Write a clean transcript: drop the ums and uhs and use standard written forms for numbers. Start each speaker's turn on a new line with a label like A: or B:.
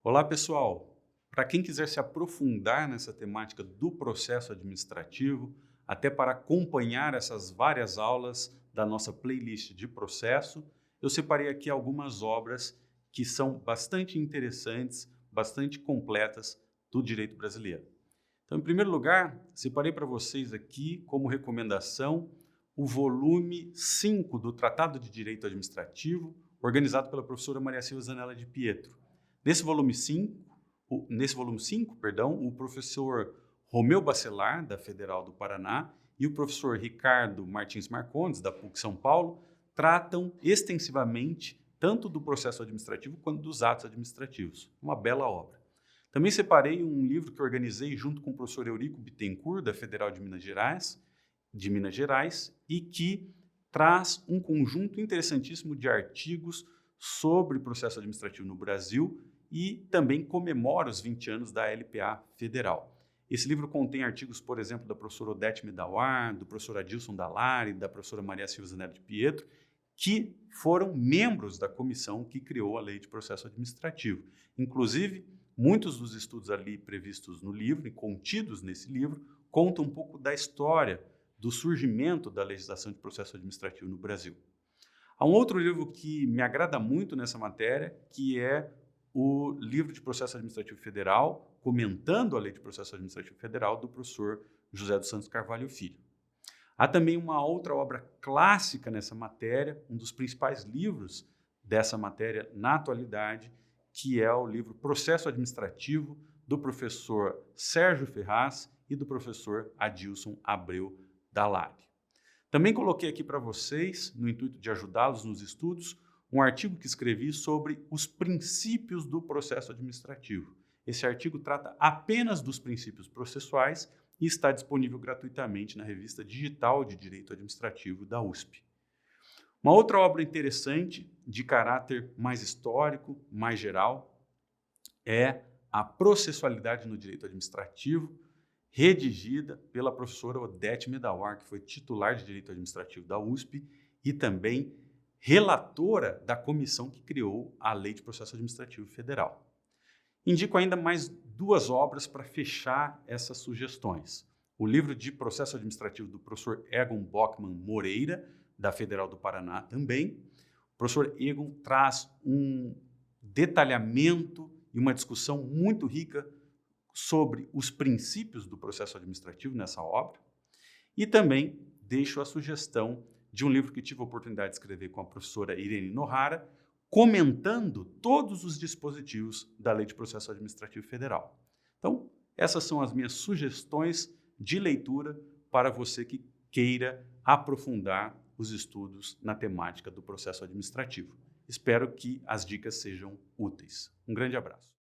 A: Olá, pessoal! Para quem quiser se aprofundar nessa temática do processo administrativo, até para acompanhar essas várias aulas da nossa playlist de processo, eu separei aqui algumas obras que são bastante interessantes, bastante completas do direito brasileiro. Então, em primeiro lugar, separei para vocês aqui, como recomendação, o volume 5 do Tratado de Direito Administrativo, organizado pela professora Maria Silva Zanella de Pietro. Nesse volume 5, o professor Romeu Bacelar, da Federal do Paraná, e o professor Ricardo Martins Marcondes, da PUC São Paulo, tratam extensivamente tanto do processo administrativo quanto dos atos administrativos. Uma bela obra. Também separei um livro que organizei junto com o professor Eurico Bittencourt, da Federal de Minas Gerais, e que traz um conjunto interessantíssimo de artigos sobre processo administrativo no Brasil e também comemora os 20 anos da LPA Federal. Esse livro contém artigos, por exemplo, da professora Odete Medawar, do professor Adilson Dallari, da professora Maria Silva Zanella de Pietro, que foram membros da comissão que criou a Lei de Processo Administrativo. Inclusive, muitos dos estudos ali previstos no livro e contidos nesse livro contam um pouco da história do surgimento da legislação de processo administrativo no Brasil. Há um outro livro que me agrada muito nessa matéria, que é o livro de Processo Administrativo Federal, comentando a Lei de Processo Administrativo Federal, do professor José dos Santos Carvalho Filho. Há também uma outra obra clássica nessa matéria, um dos principais livros dessa matéria na atualidade, que é o livro Processo Administrativo, do professor Sérgio Ferraz e do professor Adilson Abreu Dallari. Também coloquei aqui para vocês, no intuito de ajudá-los nos estudos, um artigo que escrevi sobre os princípios do processo administrativo. Esse artigo trata apenas dos princípios processuais e está disponível gratuitamente na revista digital de Direito Administrativo da USP. Uma outra obra interessante, de caráter mais histórico, mais geral, é A Processualidade no Direito Administrativo, redigida pela professora Odete Medawar, que foi titular de Direito Administrativo da USP e também relatora da comissão que criou a Lei de Processo Administrativo Federal. Indico ainda mais duas obras para fechar essas sugestões. O livro de Processo Administrativo do professor Egon Bockmann Moreira, da Federal do Paraná também. O professor Egon traz um detalhamento e uma discussão muito rica sobre os princípios do processo administrativo nessa obra. E também deixo a sugestão de um livro que tive a oportunidade de escrever com a professora Irene Nohara, comentando todos os dispositivos da Lei de Processo Administrativo Federal. Então, essas são as minhas sugestões de leitura para você que queira aprofundar os estudos na temática do processo administrativo. Espero que as dicas sejam úteis. Um grande abraço.